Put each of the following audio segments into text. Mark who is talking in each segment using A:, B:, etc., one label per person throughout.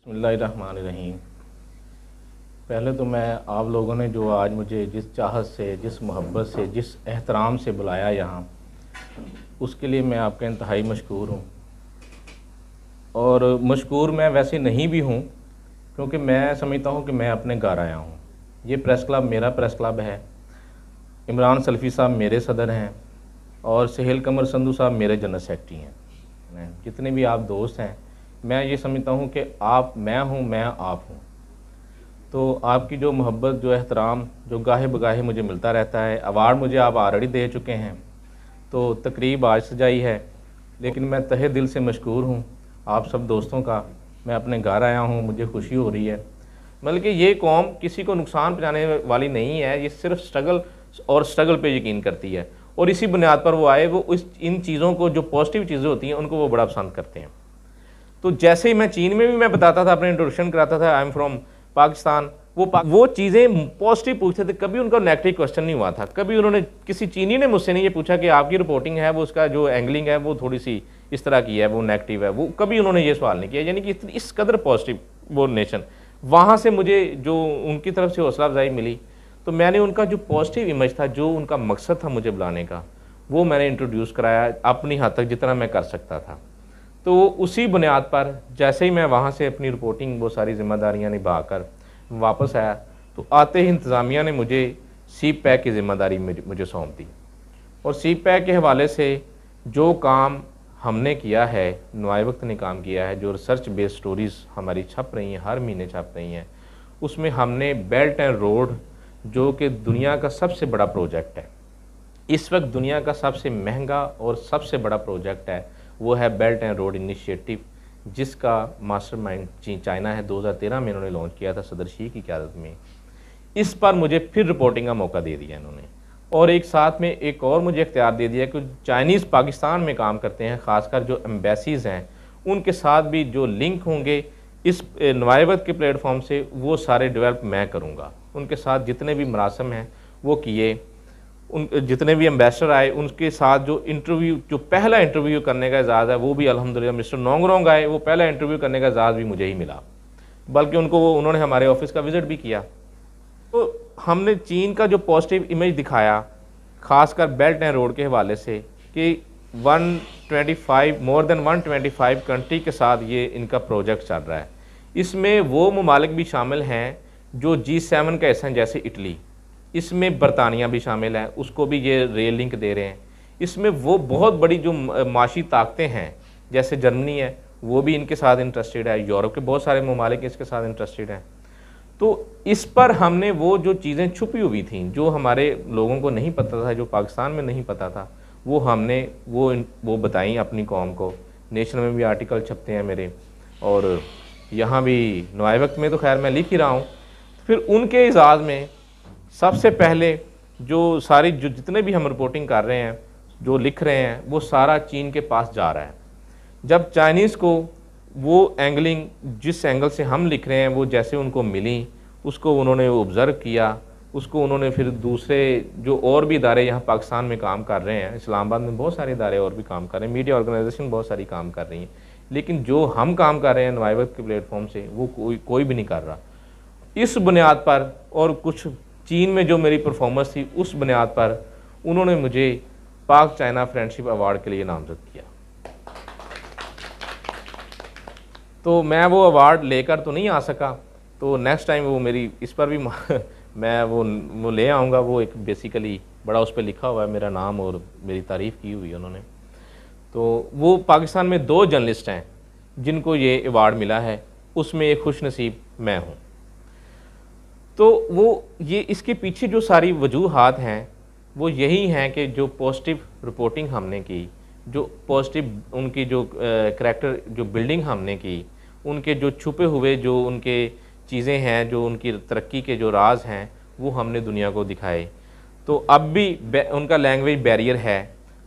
A: बिस्मिल्लाहिर्रहमानिर्रहीम। पहले तो मैं आप लोगों ने जो आज मुझे जिस चाहत से, जिस मोहब्बत से, जिस एहतराम से बुलाया यहाँ, उसके लिए मैं आपका इंतहाई मशकूर हूँ। और मशकूर मैं वैसे नहीं भी हूँ, क्योंकि मैं समझता हूँ कि मैं अपने घर आया हूँ। ये प्रेस क्लब मेरा प्रेस क्लब है। इमरान सल्फ़ी साहब मेरे सदर हैं और सुहेल कमर संधू साहब मेरे जनरल सेक्रेटरी हैं। जितने भी आप दोस्त हैं, मैं ये समझता हूँ कि आप मैं हूँ, मैं आप हूँ। तो आपकी जो मोहब्बत, जो एहतराम, जो गाहे बगाहे मुझे मिलता रहता है। अवार्ड मुझे आप ऑलरेडी दे चुके हैं, तो तकरीब आज सजाई है, लेकिन मैं तहे दिल से मशकूर हूँ आप सब दोस्तों का। मैं अपने घर आया हूँ, मुझे खुशी हो रही है। मतलब कि ये कौम किसी को नुकसान पहुँचाने वाली नहीं है, ये सिर्फ स्ट्रगल पे यकीन करती है, और इसी बुनियाद पर वो आए। वो इन चीज़ों को, जो पॉजिटिव चीज़ें होती हैं, उनको वो बड़ा पसंद करते हैं। तो जैसे ही मैं चीन में भी मैं बताता था, अपने इंट्रोडक्शन कराता था, आई एम फ्रॉम पाकिस्तान, वो चीज़ें पॉजिटिव पूछते थे, कभी उनका नेगेटिव क्वेश्चन नहीं हुआ था। कभी उन्होंने, किसी चीनी ने मुझसे नहीं ये पूछा कि आपकी रिपोर्टिंग है, वो उसका जो एंगलिंग है वो थोड़ी सी इस तरह की है, वो नेगेटिव है, वो कभी उन्होंने ये सवाल नहीं किया। यानी कि इस कदर पॉजिटिव वो नेशन। वहाँ से मुझे जो उनकी तरफ से हौसला अफजाई मिली, तो मैंने उनका जो पॉजिटिव इमेज था, जो उनका मकसद था मुझे बुलाने का, वो मैंने इंट्रोड्यूस कराया अपनी हद तक जितना मैं कर सकता था। तो उसी बुनियाद पर जैसे ही मैं वहाँ से अपनी रिपोर्टिंग, वो सारी जिम्मेदारियाँ निभा कर वापस आया, तो आते ही इंतज़ामिया ने मुझे सीप पैक की ज़िम्मेदारी मुझे सौंप दी। और सीप पैक के हवाले से जो काम हमने किया है, नुआए वक्त ने काम किया है, जो रिसर्च बेस्ड स्टोरीज़ हमारी छप रही हैं, हर महीने छप रही हैं, उसमें हमने बेल्ट एंड रोड, जो कि दुनिया का सबसे बड़ा प्रोजेक्ट है, इस वक्त दुनिया का सबसे महंगा और सबसे बड़ा प्रोजेक्ट है, वो है बेल्ट एंड रोड इनिशिएटिव, जिसका मास्टरमाइंड चाइना है। 2013 में इन्होंने लॉन्च किया था सदर शी की क़यादत में। इस पर मुझे फिर रिपोर्टिंग का मौका दे दिया इन्होंने, और एक साथ में एक और मुझे इख्तियार दे दिया कि चाइनीज़ पाकिस्तान में काम करते हैं, ख़ासकर जो एम्बेसीज़ हैं, उनके साथ भी जो लिंक होंगे इस नुआए के प्लेटफॉर्म से, वो सारे डेवलप मैं करूँगा। उनके साथ जितने भी मरासम हैं वो किए, उन जितने भी एम्बेसडर आए उनके साथ जो इंटरव्यू, जो पहला इंटरव्यू करने का एजाज़ है, वो भी अल्हम्दुलिल्लाह मिस्टर नोंगरोंग आए, वो पहला इंटरव्यू करने का एजाज़ भी मुझे ही मिला, बल्कि उन्होंने हमारे ऑफिस का विज़िट भी किया। तो हमने चीन का जो पॉजिटिव इमेज दिखाया, ख़ासकर बेल्ट एंड रोड के हवाले से, कि 125 मोर देन 125 कंट्री के साथ ये इनका प्रोजेक्ट चल रहा है। इसमें वो ममालिक भी शामिल हैं जो G7 का हिस्सा हैं, जैसे इटली, इसमें बरतानिया भी शामिल है, उसको भी ये रेल लिंक दे रहे हैं। इसमें वो बहुत बड़ी जो माशी ताकतें हैं, जैसे जर्मनी है, वो भी इनके साथ इंटरेस्टेड है, यूरोप के बहुत सारे ममालिक इसके साथ इंटरेस्टेड हैं। तो इस पर हमने वो जो चीज़ें छुपी हुई थी, जो हमारे लोगों को नहीं पता था, जो पाकिस्तान में नहीं पता था, वो हमने वो बताई अपनी कौम को। नेशन में भी आर्टिकल छपते हैं मेरे, और यहाँ भी नुआए वक्त में तो खैर मैं लिख ही रहा हूँ। फिर उनके इजाज़ में सबसे पहले जो जितने भी हम रिपोर्टिंग कर रहे हैं, जो लिख रहे हैं, वो सारा चीन के पास जा रहा है। जब चाइनीज़ को वो एंगलिंग, जिस एंगल से हम लिख रहे हैं, वो जैसे उनको मिली, उसको उन्होंने ऑब्ज़र्व किया, उसको उन्होंने फिर दूसरे जो और भी इदारे यहाँ पाकिस्तान में काम कर रहे हैं, इस्लामाबाद में बहुत सारे इदारे और भी काम कर रहे हैं, मीडिया ऑर्गेनाइजेशन बहुत सारी काम कर रही हैं, लेकिन जो हम काम कर रहे हैं नुआए वक्त के प्लेटफॉर्म से, वो कोई भी नहीं कर रहा। इस बुनियाद पर, और कुछ चीन में जो मेरी परफॉर्मेंस थी, उस बुनियाद पर उन्होंने मुझे पाक चाइना फ्रेंडशिप अवार्ड के लिए नामज़द किया। तो मैं वो अवार्ड लेकर तो नहीं आ सका, तो नेक्स्ट टाइम वो मेरी इस पर भी मैं वो ले आऊँगा। वो एक बेसिकली बड़ा उस पर लिखा हुआ है मेरा नाम, और मेरी तारीफ़ की हुई है उन्होंने। तो वो पाकिस्तान में 2 जर्नलिस्ट हैं जिनको ये अवार्ड मिला है, उसमें एक खुश नसीब मैं हूँ। तो ये इसके पीछे जो सारी वजूहात हैं, वो यही हैं कि जो पॉजिटिव रिपोर्टिंग हमने की, जो पॉजिटिव उनकी जो करैक्टर, जो बिल्डिंग हमने की, उनके जो छुपे हुए जो उनके चीज़ें हैं, जो उनकी तरक्की के जो राज हैं, वो हमने दुनिया को दिखाए। तो अब भी उनका लैंग्वेज बैरियर है।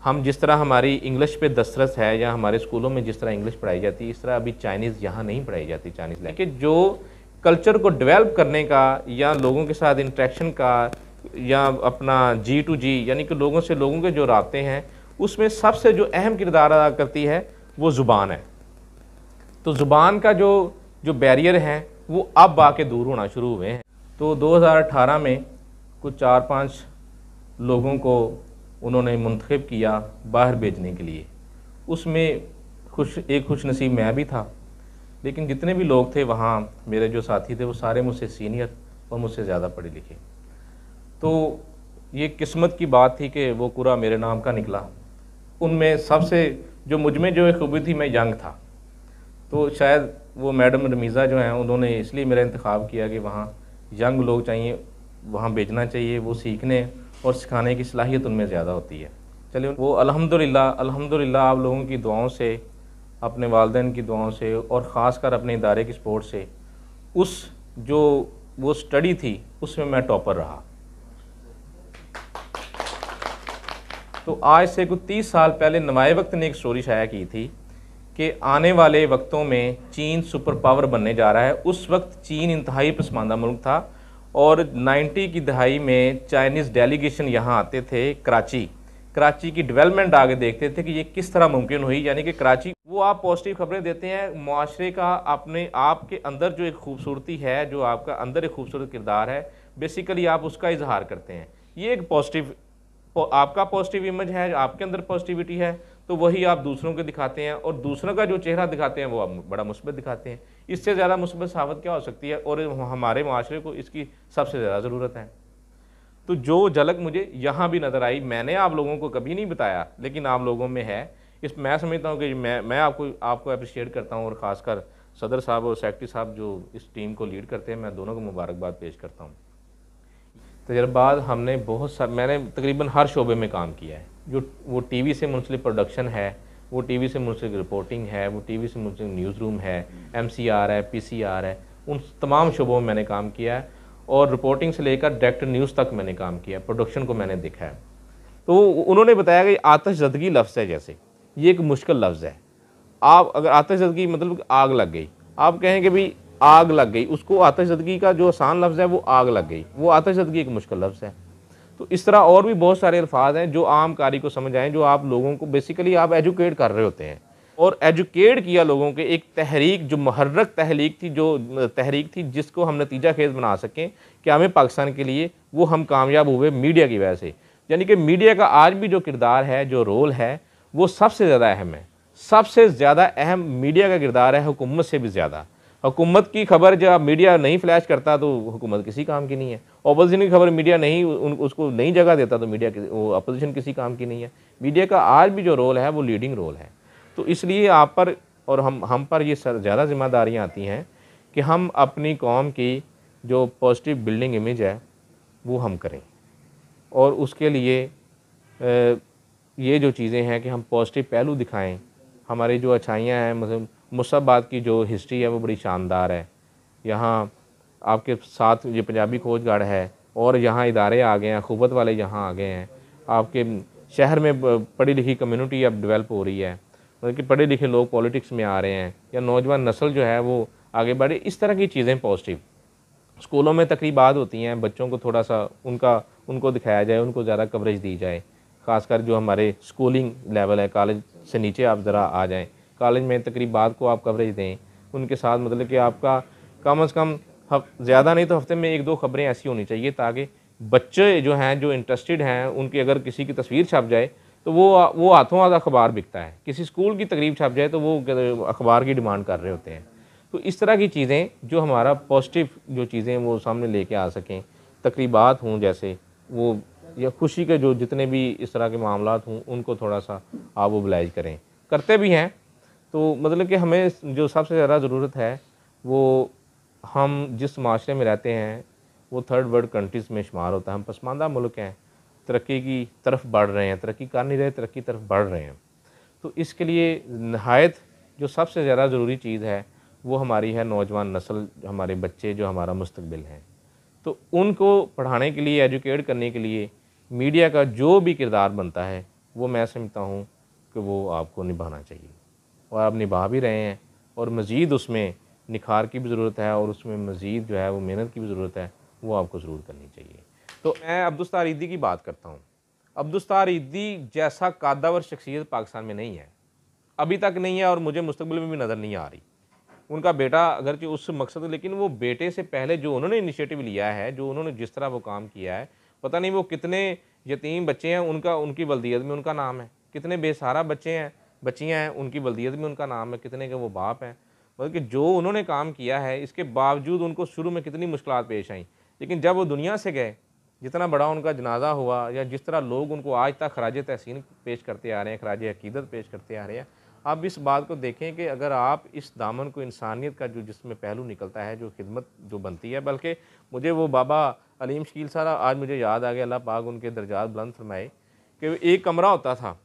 A: हम जिस तरह हमारी इंग्लिश पे दस्तरस है, या हमारे स्कूलों में जिस तरह इंग्लिश पढ़ाई जाती है, इस तरह अभी चाइनीज़ यहाँ नहीं पढ़ाई जाती। चाइनीज़ लैंग्वेज जो कल्चर को डेवलप करने का, या लोगों के साथ इंटरेक्शन का, या अपना G2G यानी कि लोगों से लोगों के जो राब्ते हैं, उसमें सबसे जो अहम किरदार अदा करती है वो ज़ुबान है। तो ज़ुबान का जो जो बैरियर हैं वो अब आके दूर होना शुरू हुए हैं। तो 2018 में कुछ 4-5 लोगों को उन्होंने मुंतखब किया बाहर भेजने के लिए। उसमें एक खुश नसीब मैं भी था, लेकिन जितने भी लोग थे वहाँ मेरे जो साथी थे वो सारे मुझसे सीनियर और मुझसे ज़्यादा पढ़े लिखे। तो ये किस्मत की बात थी कि वो कुरा मेरे नाम का निकला। उनमें सबसे जो मुझ में जो एक खूबी थी, मैं यंग था, तो शायद वो मैडम रमीज़ा जो हैं उन्होंने इसलिए मेरा इंतखाब किया कि वहाँ यंग लोग चाहिए, वहाँ भेजना चाहिए, वो सीखने और सिखाने की सलाहियत उनमें ज़्यादा होती है। चलिए, वो अल्हम्दुलिल्लाह आप लोगों की दुआओं से, अपने वालिदैन की दुआओं से और ख़ासकर अपने इदारे की सपोर्ट से उस जो वो स्टडी थी उसमें मैं टॉपर रहा। तो आज से कुछ 30 साल पहले नवाए वक्त ने एक स्टोरी शाया की थी कि आने वाले वक्तों में चीन सुपर पावर बनने जा रहा है। उस वक्त चीन इंतहाई पसमानदा मुल्क था और 90 की दहाई में चाइनीज़ डेलीगेशन यहाँ आते थे कराची की डेवलपमेंट आगे देखते थे कि ये किस तरह मुमकिन हुई। यानी कि कराची, वो आप पॉजिटिव खबरें देते हैं मुआशरे का, अपने आप के अंदर जो एक खूबसूरती है, जो आपका अंदर एक खूबसूरत किरदार है, बेसिकली आप उसका इजहार करते हैं। ये एक पॉजिटिव, आपका पॉजिटिव इमेज है, आपके अंदर पॉजिटिविटी है, तो वही आप दूसरों को दिखाते हैं और दूसरों का जो चेहरा दिखाते हैं वो आप बड़ा मुस्बत दिखाते हैं। इससे ज़्यादा मुस्बत साबित क्या हो सकती है, और हमारे माशरे को इसकी सबसे ज़्यादा ज़रूरत है। तो जो झलक मुझे यहाँ भी नज़र आई, मैंने आप लोगों को कभी नहीं बताया, लेकिन आप लोगों में है। इस मैं समझता हूँ कि मैं आपको अप्रिशिएट करता हूँ, और ख़ासकर सदर साहब और सेक्रेटरी साहब जो इस टीम को लीड करते हैं, मैं दोनों को मुबारकबाद पेश करता हूँ। तजर्बात हमने मैंने तकरीबन हर शोबे में काम किया है। जो वो टीवी से मुंसलिक प्रोडक्शन है, वो टीवी से मुंसलिक रिपोर्टिंग है, वो टीवी से मुंसलिक न्यूज़ रूम है, MCR है, PCR है, उन तमाम शोबों में मैंने काम किया है। और रिपोर्टिंग से लेकर डायरेक्ट न्यूज़ तक मैंने काम किया, प्रोडक्शन को मैंने देखा है। तो उन्होंने बताया कि आतिशज़दगी लफ्ज़ है, जैसे ये एक मुश्किल लफ्ज़ है। आप अगर आतिशज़दगी मतलब आग लग गई, आप कहें कि भाई आग लग गई, उसको आतिशज़दगी का जो आसान लफ्ज़ है वो आग लग गई, वो आतिशज़दगी एक मुश्किल लफ्ज़ है। तो इस तरह और भी बहुत सारे अल्फाज हैं जो आम कारी को समझ आएँ, जो आप लोगों को बेसिकली आप एजुकेट कर रहे होते हैं। और एजुकेट किया लोगों के, एक तहरीक जो मुहर्रक तहरीक थी जिसको हम नतीजा खेज बना सकें कि हमें पाकिस्तान के लिए, वो हम कामयाब हुए मीडिया की वजह से। यानी कि मीडिया का आज भी जो किरदार है, जो रोल है, वो सबसे ज़्यादा अहम है। सबसे ज़्यादा अहम मीडिया का किरदार है, हुकूमत से भी ज़्यादा। हुकूमत की खबर जब मीडिया नहीं फ्लैश करता तो हुकूमत किसी काम की नहीं है। अपोजिशन की खबर मीडिया नहीं उसको नहीं जगह देता तो वो अपोजिशन किसी काम की नहीं है। मीडिया का आज भी जो रोल है वो लीडिंग रोल है। तो इसलिए आप पर और हम पर ये ज़्यादा जिम्मेदारियाँ आती हैं कि हम अपनी कौम की जो पॉजिटिव बिल्डिंग इमेज है वो हम करें, और उसके लिए ये जो चीज़ें हैं कि हम पॉजिटिव पहलू दिखाएं। हमारी जो अच्छाइयाँ हैं, मतलब मुसब्बात की जो हिस्ट्री है वो बड़ी शानदार है। यहाँ आपके साथ ये पंजाबी खोज गार्ड है, और यहाँ इदारे आ गए हैं, अखूबत वाले यहाँ आ गए हैं। आपके शहर में पढ़ी लिखी कम्युनिटी अब डेवलप हो रही है, मतलब कि पढ़े लिखे लोग पॉलिटिक्स में आ रहे हैं, या नौजवान नस्ल जो है वो आगे बढ़े। इस तरह की चीज़ें पॉजिटिव। स्कूलों में तकरीबात होती हैं, बच्चों को थोड़ा सा उनको दिखाया जाए, उनको ज़्यादा कवरेज दी जाए। ख़ासकर जो हमारे स्कूलिंग लेवल है, कॉलेज से नीचे आप ज़रा आ जाएँ, कॉलेज में तकरीबात को आप कवरेज दें उनके साथ। मतलब कि आपका कम अज़ कम ज़्यादा नहीं तो हफ्ते में 1-2 खबरें ऐसी होनी चाहिए, ताकि बच्चे जो हैं, जो इंटरेस्टेड हैं, उनकी अगर किसी की तस्वीर छप जाए तो वो हाथों हाथ अखबार बिकता है। किसी स्कूल की तकरीब छप जाए तो वो अखबार की डिमांड कर रहे होते हैं। तो इस तरह की चीज़ें जो हमारा पॉजिटिव जो चीज़ें वो सामने लेके आ सकें, तकरीबात हों जैसे वो, या खुशी के जो जितने भी इस तरह के मामलात हों, उनको थोड़ा सा आप मोबिलाइज करें, करते भी हैं। तो मतलब कि हमें जो सबसे ज़्यादा ज़रूरत है वो, हम जिस माशरे में रहते हैं वो थर्ड वर्ल्ड कंट्रीज़ में शुमार होता है। हम पसमानदा मुल्क हैं, तरक्की की तरफ बढ़ रहे हैं, तरक्की कर नहीं रहे, तरक्की तरफ बढ़ रहे हैं। तो इसके लिए नहायत जो सबसे ज़्यादा ज़रूरी चीज़ है वो हमारी है नौजवान नस्ल, हमारे बच्चे जो हमारा मुस्तकबिल हैं। तो उनको पढ़ाने के लिए, एजुकेट करने के लिए मीडिया का जो भी किरदार बनता है वो मैं समझता हूँ कि वो आपको निभाना चाहिए, और आप निभा भी रहे हैं। और मज़ीद उसमें निखार की भी ज़रूरत है, और उसमें मज़ीद जो है वो मेहनत की भी ज़रूरत है, वो आपको ज़रूर करनी चाहिए। तो मैं अब्दुस्तार ईदी की बात करता हूँ। अब्दुस्तार ईदी जैसा कादावर शख्सियत पाकिस्तान में नहीं है, अभी तक नहीं है, और मुझे मुस्तकबिल में भी नज़र नहीं आ रही।
B: उनका बेटा अगरचे उस मकसद, लेकिन वो बेटे से पहले जो उन्होंने इनिशिएटिव लिया है, जो उन्होंने जिस तरह वो काम किया है, पता नहीं वो कितने यतीम बच्चे हैं उनकी बल्दियत में उनका नाम है, कितने बेसहारा बच्चे हैं, बच्चियाँ हैं, उनकी बल्दियत में उनका नाम है, कितने के वो बाप हैं। मतलब कि जो उन्होंने काम किया है, इसके बावजूद उनको शुरू में कितनी मुश्किलात पेश आईं, लेकिन जब वो दुनिया से गए, जितना बड़ा उनका जनाजा हुआ, या जिस तरह लोग उनको आज तक खराज तहसीन पेश करते आ रहे हैं, खराज अकीदत पेश करते आ रहे हैं, आप इस बात को देखें कि अगर आप इस दामन को इंसानियत का जो जिसमें पहलू निकलता है, जो खिदमत जो बनती है, बल्कि मुझे वो बाबा अलीम शकील साहब आज मुझे याद आ गया, अल्लाह पाक उनके दर्जात बुलंद फरमाए, कि एक कमरा होता था,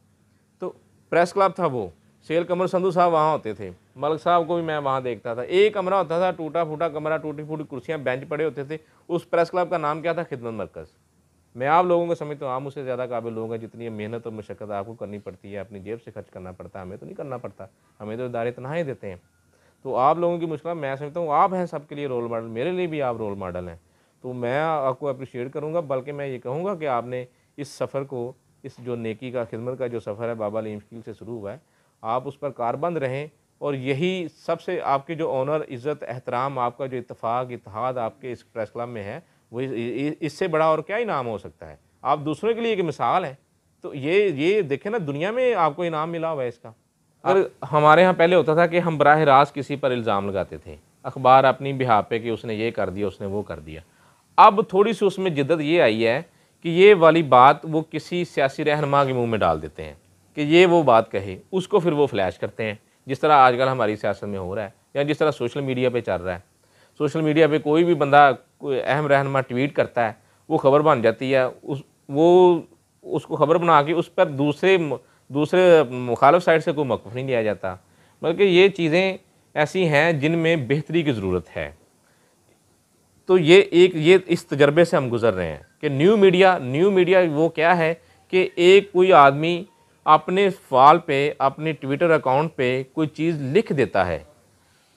B: तो प्रेस क्लब था, वो शेर कमर संधू साहब वहाँ होते थे, मलिक साहब को भी मैं वहाँ देखता था। एक कमरा होता था, टूटा फूटा कमरा, टूटी फूटी कुर्सियाँ, बेंच पड़े होते थे। उस प्रेस क्लब का नाम क्या था? खिदमत मरकज़। मैं आप लोगों को समझता हूँ, आप मुझसे ज़्यादा काबिल लोग हैं, जितनी मेहनत और मशक्क़त आपको करनी पड़ती है, अपनी जेब से खर्च करना पड़ता है, हमें तो नहीं करना पड़ता, हमें तो इदारे तनख्वाहें देते हैं। तो आप लोगों की मुश्किल मैं समझता हूँ आप हैं सबके लिए रोल मॉडल, मेरे लिए भी आप रोल मॉडल हैं। तो मैं आपको अप्रिशिएट करूँगा, बल्कि मैं ये कहूँगा कि आपने इस सफ़र को, इस जो नेकी का खिदमत का जो सफ़र है बाबा अलीम शकील से शुरू हुआ है, आप उस पर कारबंद रहें, और यही सबसे आपकी जो ऑनर, इज़्ज़त, एहतराम, आपका जो इत्तेफाक, इत्तेहाद आपके इस प्रेस क्लब में है, वो इससे बड़ा और क्या इनाम हो सकता है। आप दूसरों के लिए एक मिसाल है। तो ये देखें ना, दुनिया में आपको इनाम मिला हुआ है इसका। अगर हमारे यहाँ पहले होता था कि हम बराह रास्त किसी पर इल्ज़ाम लगाते थे, अखबार अपनी बिहाफ पे कि उसने ये कर दिया, उसने वो कर दिया। अब थोड़ी सी उसमें जिद्दत ये आई है कि ये वाली बात वो किसी सियासी रहनुमा के मुँह में डाल देते हैं कि ये वो बात कहे, उसको फिर वो फ्लैश करते हैं, जिस तरह आजकल हमारी सियासत में हो रहा है, या जिस तरह सोशल मीडिया पे चल रहा है। सोशल मीडिया पे कोई भी बंदा कोई अहम रहनुमा ट्वीट करता है, वो खबर बन जाती है, उसको खबर बना के उस पर दूसरे मुखालिफ साइड से कोई मौक़िफ़ नहीं लिया जाता। बल्कि ये चीज़ें ऐसी हैं जिनमें बेहतरी की ज़रूरत है। तो ये इस तजर्बे से हम गुज़र रहे हैं कि न्यू मीडिया वो क्या है कि एक कोई आदमी अपने फाल पे, अपने ट्विटर अकाउंट पे कोई चीज़ लिख देता है,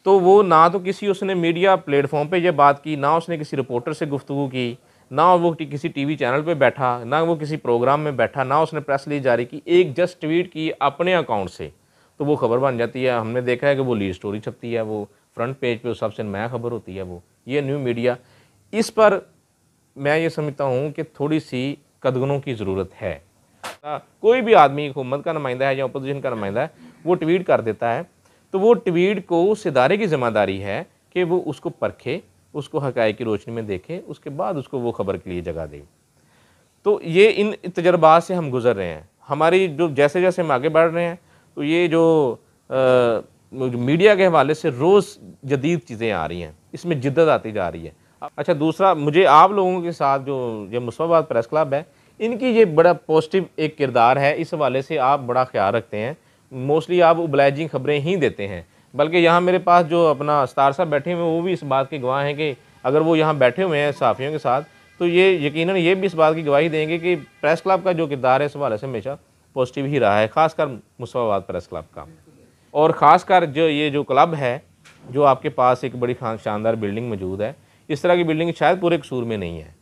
B: तो वो ना तो किसी उसने मीडिया प्लेटफॉर्म पे ये बात की, ना उसने किसी रिपोर्टर से गुफ्तगू की, ना वो किसी टीवी चैनल पे बैठा, ना वो किसी प्रोग्राम में बैठा, ना उसने प्रेस रिलीज जारी की, एक जस्ट ट्वीट की अपने अकाउंट से, तो वो खबर बन जाती है। हमने देखा है कि वो लीड स्टोरी छपती है, वो फ्रंट पेज पे सबसे नया खबर होती है वो। ये न्यू मीडिया, इस पर मैं ये समझता हूँ कि थोड़ी सी कदगनों की ज़रूरत है। कोई भी आदमी हुकूमत का नुमाइंदा है या अपोजिशन का नुमाइंदा है, वो ट्वीट कर देता है, तो वो ट्वीट को उस इदारे की ज़िम्मेदारी है कि वो उसको परखे, उसको हक़ाइक़ की रोशनी में देखे, उसके बाद उसको वो खबर के लिए जगह दे। तो ये इन तजर्बात से हम गुज़र रहे हैं। हमारी जो जैसे जैसे हम आगे बढ़ रहे हैं, तो ये जो मीडिया के हवाले से रोज़ जदीद चीज़ें आ रही हैं, इसमें जिद्दत आती जा रही है। अच्छा, दूसरा, मुझे आप लोगों के साथ जो ये मुस्तफ़ाबाद प्रेस क्लब है, इनकी ये बड़ा पॉजिटिव एक किरदार है, इस हवाले से आप बड़ा ख्याल रखते हैं। मोस्टली आप ओबलाइजिंग खबरें ही देते हैं, बल्कि यहाँ मेरे पास जो अपना अस्तार साहब बैठे हुए हैं, वो भी इस बात के गवाह हैं कि अगर वो यहाँ बैठे हुए हैं सहाफ़ियों के साथ, तो ये यकीनन ये भी इस बात की गवाही देंगे कि प्रेस क्लब का जो किरदार है इस हवाले से हमेशा पॉजिटिव ही रहा है, ख़ासकर मुस्तफ़ाबाद प्रेस क्लब का। और ख़ासकर जो ये जो क्लब है, जो आपके पास एक बड़ी शानदार बिल्डिंग मौजूद है, इस तरह की बिल्डिंग शायद पूरे कसूर में नहीं है।